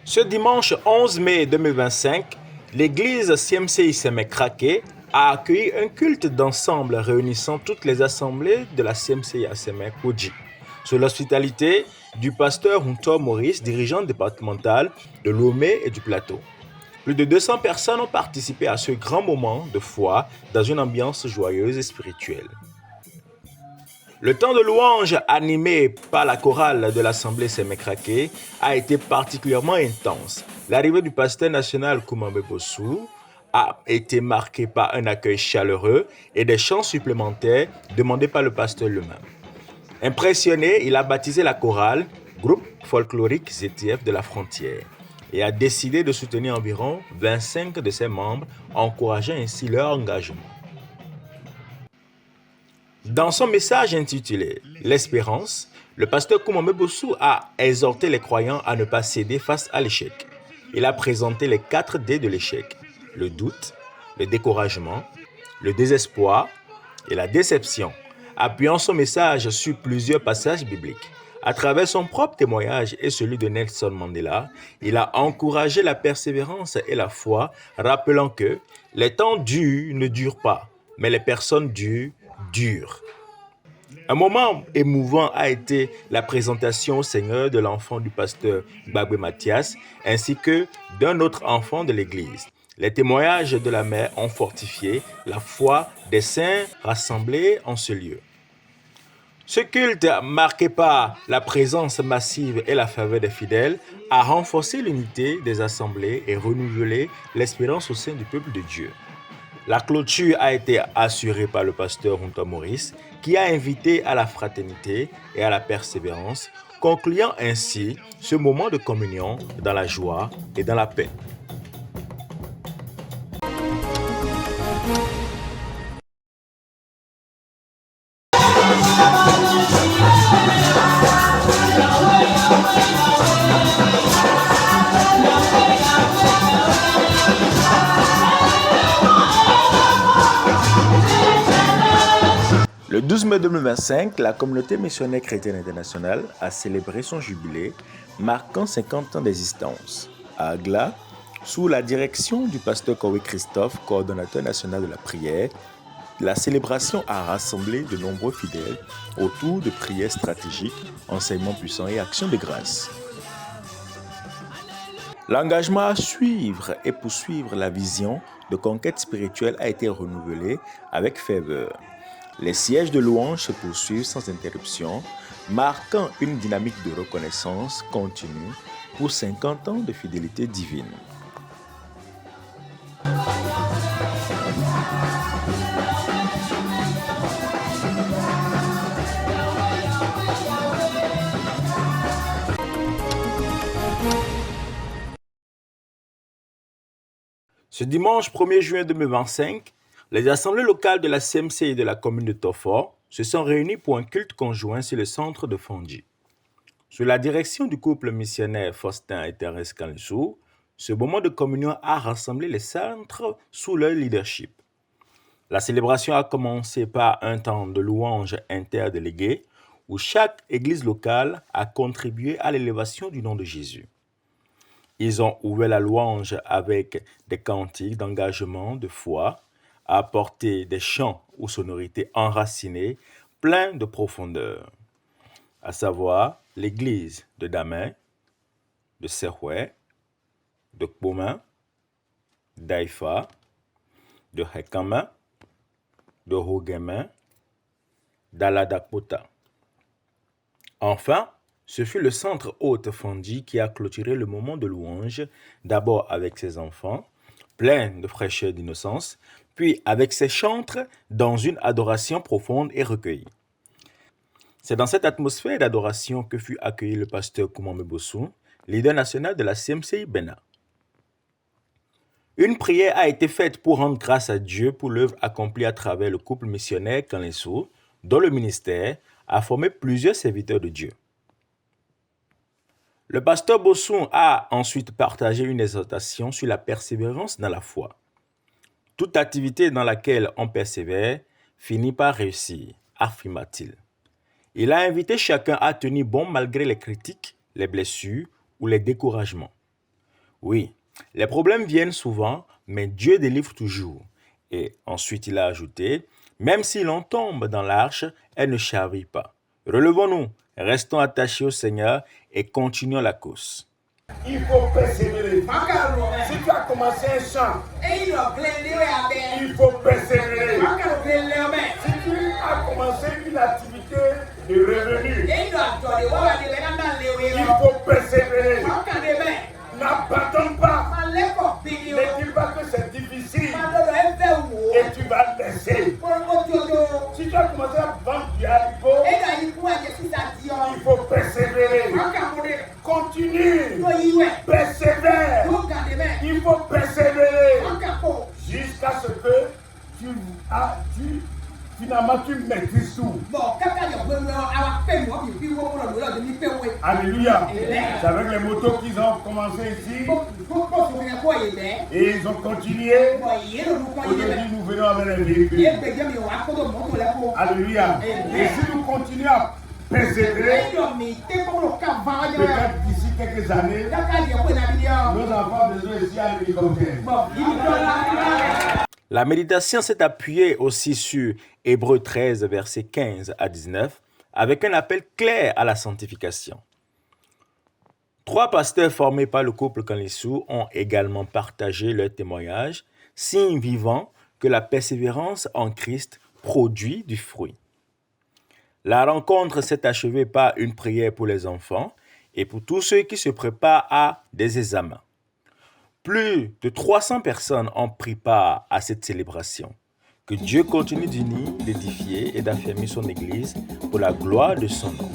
Ce dimanche 11 mai 2025, l'église CMCI Sémé-Craqué a accueilli un culte d'ensemble réunissant toutes les assemblées de la CMCI à Sémé-Kodji, sous l'hospitalité du pasteur Hunto Maurice, dirigeant départemental de Lomé et du Plateau. Plus de 200 personnes ont participé à ce grand moment de foi dans une ambiance joyeuse et spirituelle. Le temps de louange animé par la chorale de l'Assemblée Sémé-Craqué a été particulièrement intense. L'arrivée du pasteur national Koumambé Bossou a été marquée par un accueil chaleureux et des chants supplémentaires demandés par le pasteur lui-même. Impressionné, il a baptisé la chorale Groupe folklorique ZTF de la Frontière et a décidé de soutenir environ 25 de ses membres, encourageant ainsi leur engagement. Dans son message intitulé « L'espérance », le pasteur Koumambé Bossou a exhorté les croyants à ne pas céder face à l'échec. Il a présenté les 4 D de l'échec: le doute, le découragement, le désespoir et la déception, appuyant son message sur plusieurs passages bibliques. À travers son propre témoignage et celui de Nelson Mandela, il a encouragé la persévérance et la foi, rappelant que les temps durs ne durent pas, mais les personnes dures durent. Un moment émouvant a été la présentation au Seigneur de l'enfant du pasteur Gbagbe Mathias ainsi que d'un autre enfant de l'Église. Les témoignages de la mère ont fortifié la foi des saints rassemblés en ce lieu. Ce culte, marqué par la présence massive et la faveur des fidèles, a renforcé l'unité des assemblées et renouvelé l'espérance au sein du peuple de Dieu. La clôture a été assurée par le pasteur Hunto Maurice, qui a invité à la fraternité et à la persévérance, concluant ainsi ce moment de communion dans la joie et dans la paix. Le 12 mai 2025, la communauté missionnaire chrétienne internationale a célébré son jubilé, marquant 50 ans d'existence. À Agla, sous la direction du pasteur Kowe Christophe, coordonnateur national de la prière, la célébration a rassemblé de nombreux fidèles autour de prières stratégiques, enseignements puissants et actions de grâce. L'engagement à suivre et poursuivre la vision de conquête spirituelle a été renouvelé avec ferveur. Les sièges de louange se poursuivent sans interruption, marquant une dynamique de reconnaissance continue pour 50 ans de fidélité divine. Ce dimanche 1er juin 2025, les assemblées locales de la CMC et de la commune de Tofor se sont réunies pour un culte conjoint sur le centre de Fondji. Sous la direction du couple missionnaire Faustin et Thérèse Kanlsou, ce moment de communion a rassemblé les centres sous leur leadership. La célébration a commencé par un temps de louange interdélégué où chaque église locale a contribué à l'élévation du nom de Jésus. Ils ont ouvert la louange avec des cantiques d'engagement, de foi, apporté des chants aux sonorités enracinées, pleins de profondeur, à savoir l'église de Damin, de Serhoué, de Kpoma, d'Aïfa, de Hekama, de Roguemin, d'Aladakpota. Enfin, ce fut le centre Haute Fondji qui a clôturé le moment de louange, d'abord avec ses enfants, pleins de fraîcheur et d'innocence, puis avec ses chantres dans une adoration profonde et recueillie. C'est dans cette atmosphère d'adoration que fut accueilli le pasteur Koumambé Bossou, leader national de la CMCI Bena. Une prière a été faite pour rendre grâce à Dieu pour l'œuvre accomplie à travers le couple missionnaire Kanlsou, dont le ministère a formé plusieurs serviteurs de Dieu. Le pasteur Bossou a ensuite partagé une exhortation sur la persévérance dans la foi. Toute activité dans laquelle on persévère finit par réussir, affirma-t-il. Il a invité chacun à tenir bon malgré les critiques, les blessures ou les découragements. Oui, les problèmes viennent souvent, mais Dieu délivre toujours. Et ensuite, il a ajouté, même si l'on tombe dans l'arche, elle ne chavire pas. Relevons-nous, restons attachés au Seigneur et continuons la course. Il faut persévérer. Si tu as commencé un chant, il faut persévérer. Si tu as commencé une activité de revenu, il faut persévérer. N'abandonne pas. Ne dis pas que c'est difficile et tu vas laisser. Si tu as commencé à vendre du haricot, il faut persévérer. Continue. Persévère. Il faut persévérer jusqu'à ce que finalement tu maîtrises tout. Alléluia. C'est avec les motos qu'ils ont commencé ici. Et ils ont continué. Aujourd'hui, nous venons avec les véhicules. Alléluia. Et si nous continuons à persévérer, peut-être d'ici quelques années, nos enfants besoin ici à l'hélicoptère. La méditation s'est appuyée aussi sur Hébreux 13, versets 15 à 19, avec un appel clair à la sanctification. 3 pasteurs formés par le couple Kanlisu ont également partagé leur témoignage, signe vivant que la persévérance en Christ produit du fruit. La rencontre s'est achevée par une prière pour les enfants et pour tous ceux qui se préparent à des examens. Plus de 300 personnes ont pris part à cette célébration. Que Dieu continue d'unir, d'édifier et d'affermir son Église pour la gloire de son nom.